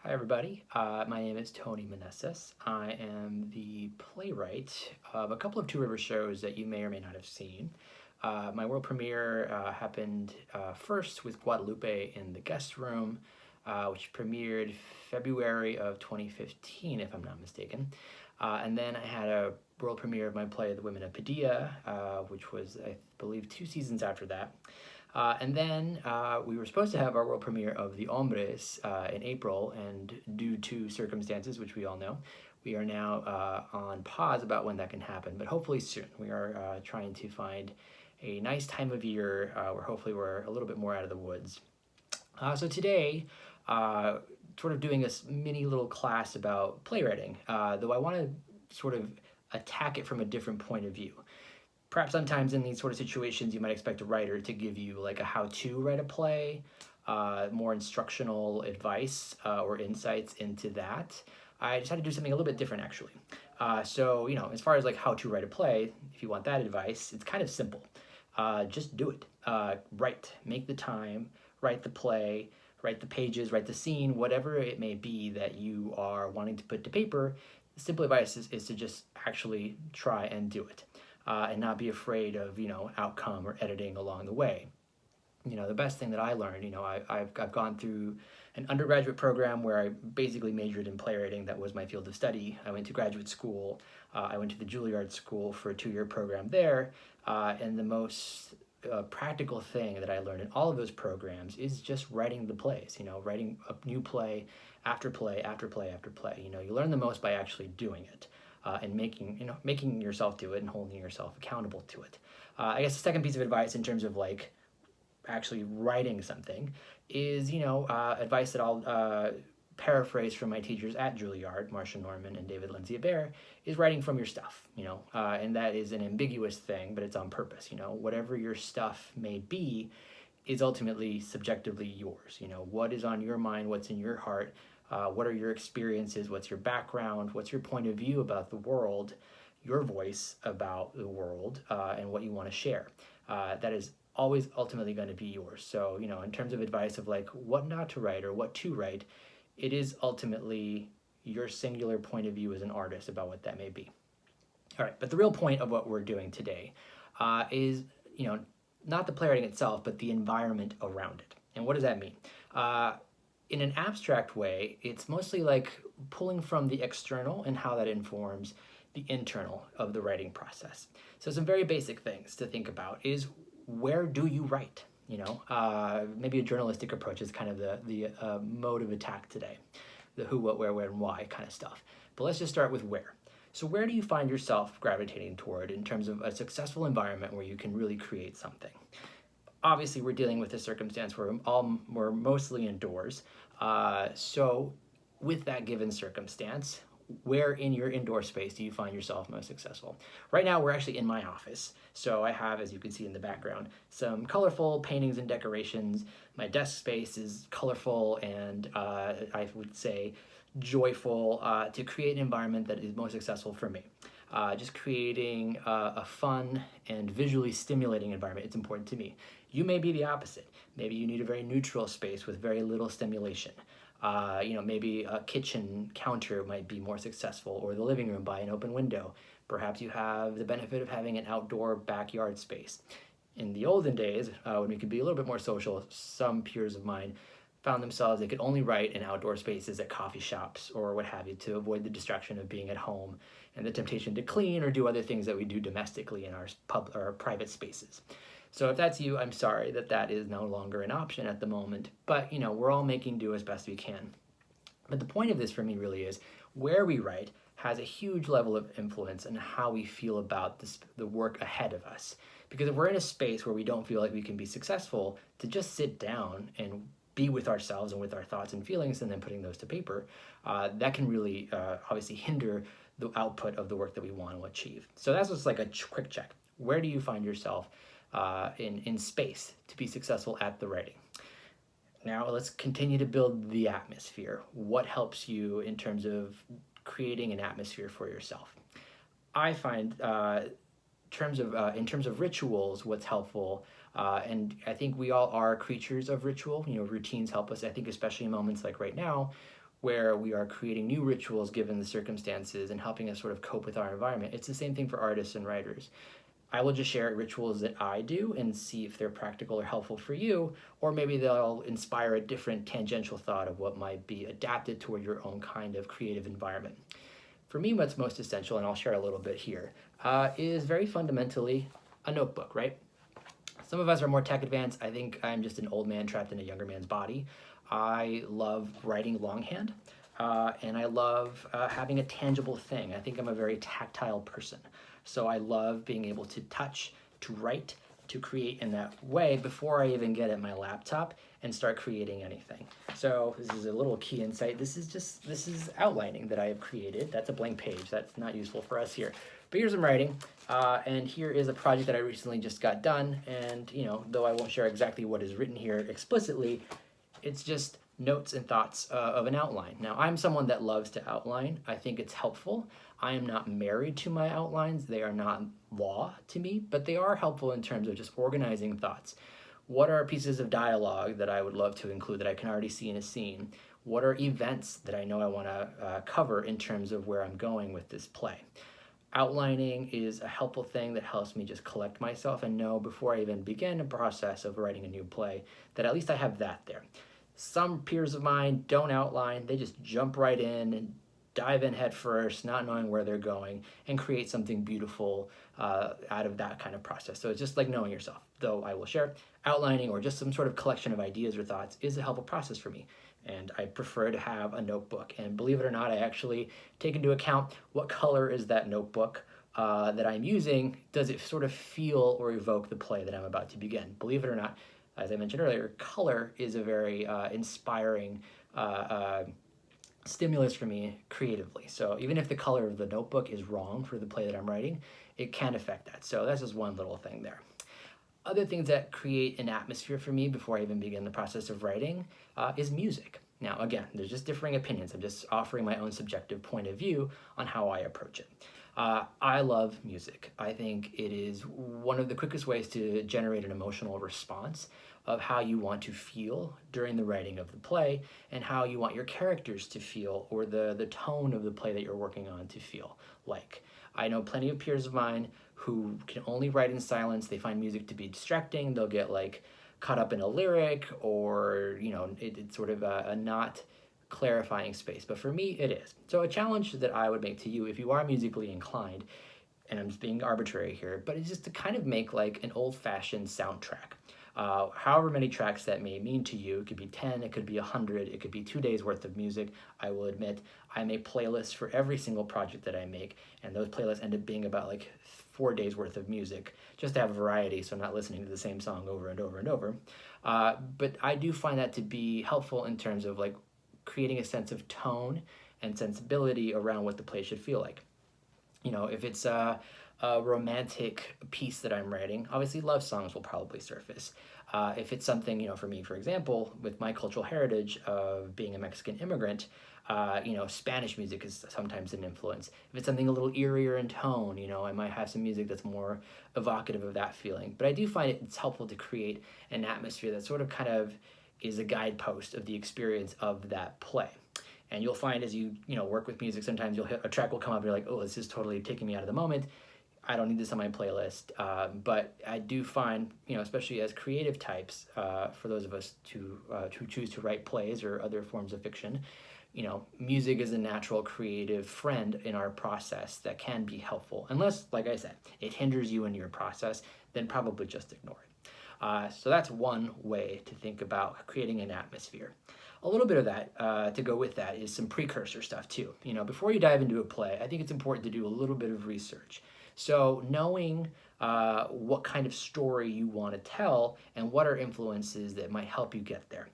Hi everybody, my name is Tony Meneses. I am the playwright of a couple of Two River shows that you may or may not have seen. My world premiere happened first with Guadalupe in the guest room, which premiered February of 2015, if I'm not mistaken. And then I had a world premiere of my play, The Women of Padilla, which was, I believe, 2 seasons after that. And then we were supposed to have our world premiere of the Hombres in April, and due to circumstances, which we all know, we are now on pause about when that can happen, but hopefully soon. We are trying to find a nice time of year where hopefully we're a little bit more out of the woods. So today, sort of doing this mini little class about playwriting, though I want to sort of attack it from a different point of view. Perhaps sometimes in these sort of situations you might expect a writer to give you like a how-to write a play, more instructional advice or insights into that. I decided to do something a little bit different actually. So, as far as like how to write a play, if you want that advice, it's kind of simple. Just do it. Write, make the time, write the play, write the pages, write the scene, whatever it may be that you are wanting to put to paper. The simple advice is to just actually try and do it. And not be afraid of, outcome or editing along the way. The best thing that I learned, I've gone through an undergraduate program where I basically majored in playwriting. That was my field of study. I went to graduate school. I went to the Juilliard School for a 2-year program there. And the most practical thing that I learned in all of those programs is just writing the plays, writing a new play after play after play after play. You learn the most by actually doing it. And making yourself do it and holding yourself accountable to it. I guess the second piece of advice in terms of like actually writing something is, advice that I'll paraphrase from my teachers at Juilliard, Marcia Norman and David Lindsay-Abaire, is writing from your stuff, and that is an ambiguous thing, but it's on purpose. Whatever your stuff may be is ultimately subjectively yours. What is on your mind, what's in your heart, what are your experiences, what's your background, what's your point of view about the world, your voice about the world, and what you want to share. That is always ultimately going to be yours. So, in terms of advice of like what not to write or what to write, it is ultimately your singular point of view as an artist about what that may be. All right, but the real point of what we're doing today is, not the playwriting itself, but the environment around it. And what does that mean? In an abstract way, it's mostly like pulling from the external and how that informs the internal of the writing process. So some very basic things to think about is, where do you write? Maybe a journalistic approach is kind of the mode of attack today. The who, what, where, when, and why kind of stuff. But let's just start with where. So where do you find yourself gravitating toward in terms of a successful environment where you can really create something? Obviously, we're dealing with a circumstance where we're mostly indoors. So with that given circumstance, where in your indoor space do you find yourself most successful? Right now, we're actually in my office. So I have, as you can see in the background, some colorful paintings and decorations. My desk space is colorful and I would say joyful to create an environment that is most successful for me. Just creating a fun and visually stimulating environment. It's important to me. You may be the opposite. Maybe you need a very neutral space with very little stimulation. Maybe a kitchen counter might be more successful, or the living room by an open window. Perhaps you have the benefit of having an outdoor backyard space. In the olden days, when we could be a little bit more social, some peers of mine found themselves, they could only write in outdoor spaces at coffee shops or what have you to avoid the distraction of being at home and the temptation to clean or do other things that we do domestically in our private spaces. So if that's you, I'm sorry that is no longer an option at the moment, but we're all making do as best we can. But the point of this for me really is where we write has a huge level of influence on how we feel about the work ahead of us. Because if we're in a space where we don't feel like we can be successful, to just sit down and be with ourselves and with our thoughts and feelings and then putting those to paper, that can really obviously hinder the output of the work that we want to achieve. So that's just like a quick check. Where do you find yourself in space to be successful at the writing? Now let's continue to build the atmosphere. What helps you in terms of creating an atmosphere for yourself? I find in terms of rituals, what's helpful, and I think we all are creatures of ritual. Routines help us. I think especially in moments like right now, where we are creating new rituals given the circumstances and helping us sort of cope with our environment. It's the same thing for artists and writers. I will just share rituals that I do and see if they're practical or helpful for you, or maybe they'll inspire a different tangential thought of what might be adapted toward your own kind of creative environment. For me, what's most essential, and I'll share a little bit here, is very fundamentally a notebook, right? Some of us are more tech advanced. I think I'm just an old man trapped in a younger man's body. I love writing longhand, and I love having a tangible thing. I think I'm a very tactile person. So I love being able to touch, to write, to create in that way before I even get at my laptop and start creating anything. So this is a little key insight. This is outlining that I have created. That's a blank page. That's not useful for us here. But here's some writing, and here is a project that I recently just got done. And though I won't share exactly what is written here explicitly, it's just notes and thoughts of an outline. Now, I'm someone that loves to outline. I think it's helpful. I am not married to my outlines. They are not law to me, but they are helpful in terms of just organizing thoughts. What are pieces of dialogue that I would love to include that I can already see in a scene? What are events that I know I want to cover in terms of where I'm going with this play? Outlining is a helpful thing that helps me just collect myself and know before I even begin a process of writing a new play that at least I have that there. Some peers of mine don't outline. They just jump right in and dive in head first, not knowing where they're going, and create something beautiful out of that kind of process. So it's just like knowing yourself. Though I will share, outlining or just some sort of collection of ideas or thoughts is a helpful process for me. And I prefer to have a notebook. And believe it or not, I actually take into account what color is that notebook that I'm using. Does it sort of feel or evoke the play that I'm about to begin? Believe it or not, as I mentioned earlier, color is a very inspiring stimulus for me creatively. So even if the color of the notebook is wrong for the play that I'm writing, it can affect that. So that's just one little thing there. Other things that create an atmosphere for me before I even begin the process of writing is music. Now, again, there's just differing opinions. I'm just offering my own subjective point of view on how I approach it. I love music. I think it is one of the quickest ways to generate an emotional response of how you want to feel during the writing of the play and how you want your characters to feel or the tone of the play that you're working on to feel like. I know plenty of peers of mine who can only write in silence. They find music to be distracting. They'll get caught up in a lyric or, it's sort of a not clarifying space. But for me, it is. So a challenge that I would make to you if you are musically inclined, and I'm just being arbitrary here, but it's just to kind of make an old-fashioned soundtrack. However many tracks that may mean to you. It could be 10, it could be 100, it could be 2 days worth of music. I will admit I make playlists for every single project that I make, and those playlists end up being about 4 days worth of music, just to have variety so I'm not listening to the same song over and over and over. But I do find that to be helpful in terms of creating a sense of tone and sensibility around what the play should feel like. If it's a romantic piece that I'm writing, obviously love songs will probably surface. If it's something, for me, for example, with my cultural heritage of being a Mexican immigrant, Spanish music is sometimes an influence. If it's something a little eerier in tone, I might have some music that's more evocative of that feeling. But I do find it's helpful to create an atmosphere that sort of kind of is a guidepost of the experience of that play. And you'll find as you work with music, sometimes you'll hit a track will come up and you're like, oh, this is totally taking me out of the moment. I don't need this on my playlist. But I do find, especially as creative types, for those of us who choose to write plays or other forms of fiction, music is a natural creative friend in our process that can be helpful. Unless, like I said, it hinders you in your process, then probably just ignore it. So that's one way to think about creating an atmosphere. A little bit of that, to go with that, is some precursor stuff too. Before you dive into a play, I think it's important to do a little bit of research. So knowing what kind of story you want to tell and what are influences that might help you get there.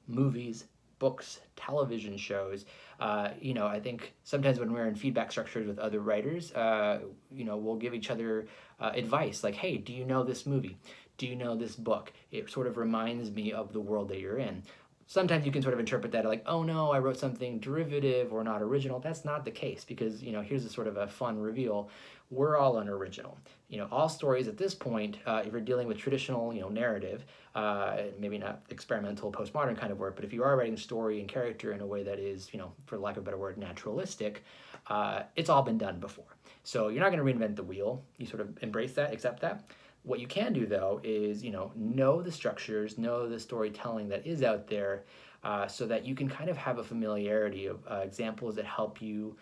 Movies, books, television shows. I think sometimes when we're in feedback structures with other writers, we'll give each other advice like, hey, do you know this movie? Do you know this book? It sort of reminds me of the world that you're in. sometimes you can sort of interpret that like, oh no, I wrote something derivative or not original. That's not the case, because, you know, here's a sort of a fun reveal. We're all unoriginal. You know, all stories at this point, if you're dealing with traditional, you know, narrative, maybe not experimental postmodern kind of work, but if you are writing story and character in a way that is, you know, for lack of a better word, naturalistic, it's all been done before. So you're not going to reinvent the wheel. You sort of embrace that, accept that. What you can do, though, is, you know the structures, know the storytelling that is out there, so that you can kind of have a familiarity of examples that help you,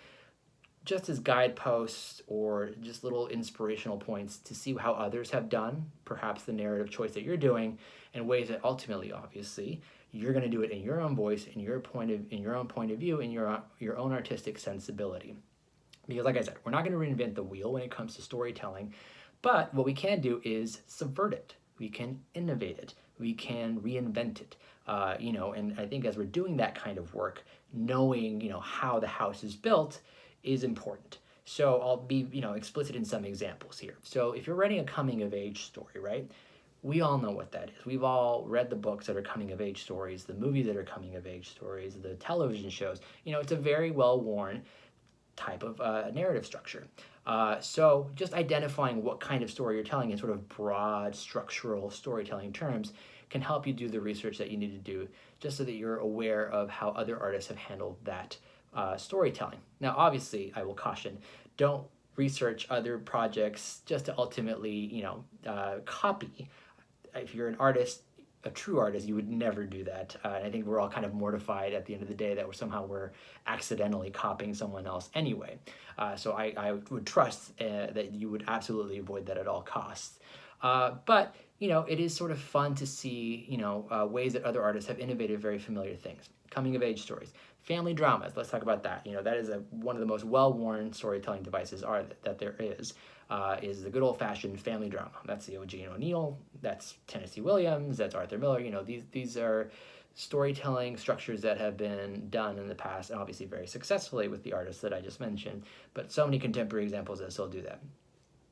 just as guideposts or just little inspirational points to see how others have done, perhaps the narrative choice that you're doing, in ways that ultimately, obviously, you're going to do it in your own voice, in your own point of view, in your own artistic sensibility. Because, like I said, we're not going to reinvent the wheel when it comes to storytelling. But what we can do is subvert it. We can innovate it. We can reinvent it. You know, and I think as we're doing that kind of work, knowing, you know, how the house is built is important. So I'll be, you know, explicit in some examples here. So if you're writing a coming of age story, right? We all know what that is. We've all read the books that are coming of age stories, the movies that are coming of age stories, the television shows. You know, it's a very well-worn type of narrative structure. So just identifying what kind of story you're telling in sort of broad structural storytelling terms can help you do the research that you need to do, just so that you're aware of how other artists have handled that storytelling. Now, obviously, I will caution, don't research other projects just to ultimately, you know, copy. If you're an artist, a true artist, you would never do that. I think we're all kind of mortified at the end of the day that we're accidentally copying someone else anyway. So I would trust that you would absolutely avoid that at all costs. But, you know, it is sort of fun to see, you know, ways that other artists have innovated very familiar things. Coming of age stories, family dramas. Let's talk about that. You know, that is one of the most well-worn storytelling devices that there is the good old-fashioned family drama. That's the O.G. and O'Neill. That's Tennessee Williams. That's Arthur Miller. You know, these are storytelling structures that have been done in the past, and obviously very successfully with the artists that I just mentioned. But so many contemporary examples that still do that.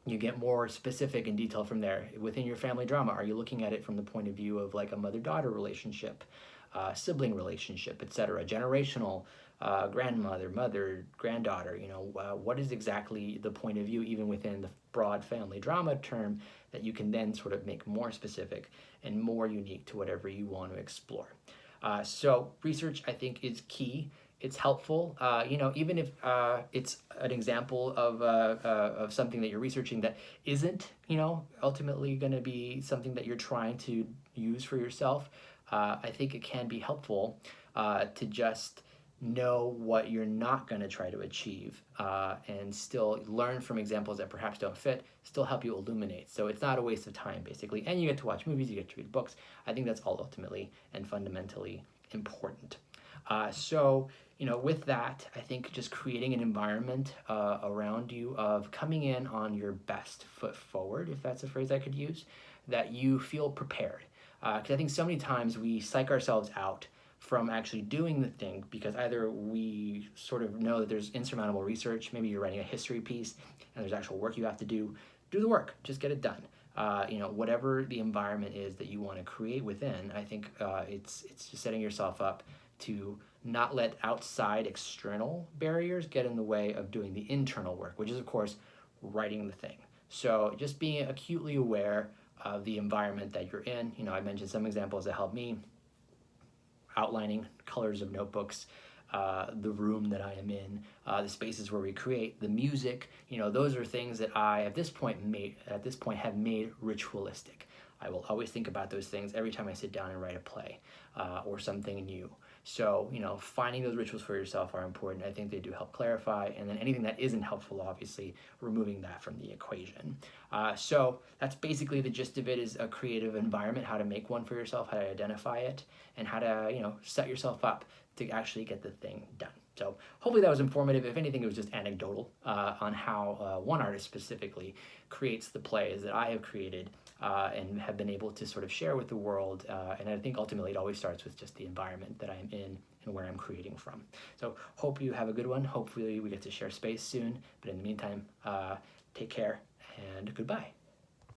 You get more specific and detailed from there. Within your family drama, are you looking at it from the point of view of like a mother-daughter relationship, sibling relationship, etc., generational, grandmother, mother, granddaughter, you know, what is exactly the point of view even within the broad family drama term that you can then sort of make more specific and more unique to whatever you want to explore. So research, I think, is key. It's helpful, you know, even if it's an example of something that you're researching that isn't, you know, ultimately going to be something that you're trying to use for yourself. I think it can be helpful to just know what you're not going to try to achieve and still learn from examples that perhaps don't fit, still help you illuminate. So it's not a waste of time, basically. And you get to watch movies, you get to read books. I think that's all ultimately and fundamentally important. So, you know, with that, I think just creating an environment around you of coming in on your best foot forward, if that's a phrase I could use, that you feel prepared. Because I think so many times we psych ourselves out from actually doing the thing because either we sort of know that there's insurmountable research, maybe you're writing a history piece and there's actual work you have to do the work, just get it done. You know, whatever the environment is that you want to create within, I think it's just setting yourself up to not let outside external barriers get in the way of doing the internal work, which is, of course, writing the thing. So just being acutely aware of the environment that you're in. You know, I mentioned some examples that help me, outlining colors of notebooks, the room that I am in, the spaces where we create, the music. You know, those are things that I at this point have made ritualistic. I will always think about those things every time I sit down and write a play or something new. So, you know, finding those rituals for yourself are important. I think they do help clarify. And then anything that isn't helpful, obviously, removing that from the equation. So that's basically the gist of it, is a creative environment, how to make one for yourself, how to identify it, and how to, you know, set yourself up to actually get the thing done. So hopefully that was informative. If anything, it was just anecdotal on how one artist specifically creates the plays that I have created and have been able to sort of share with the world. And I think ultimately it always starts with just the environment that I'm in and where I'm creating from. So hope you have a good one. Hopefully we get to share space soon. But in the meantime, take care and goodbye.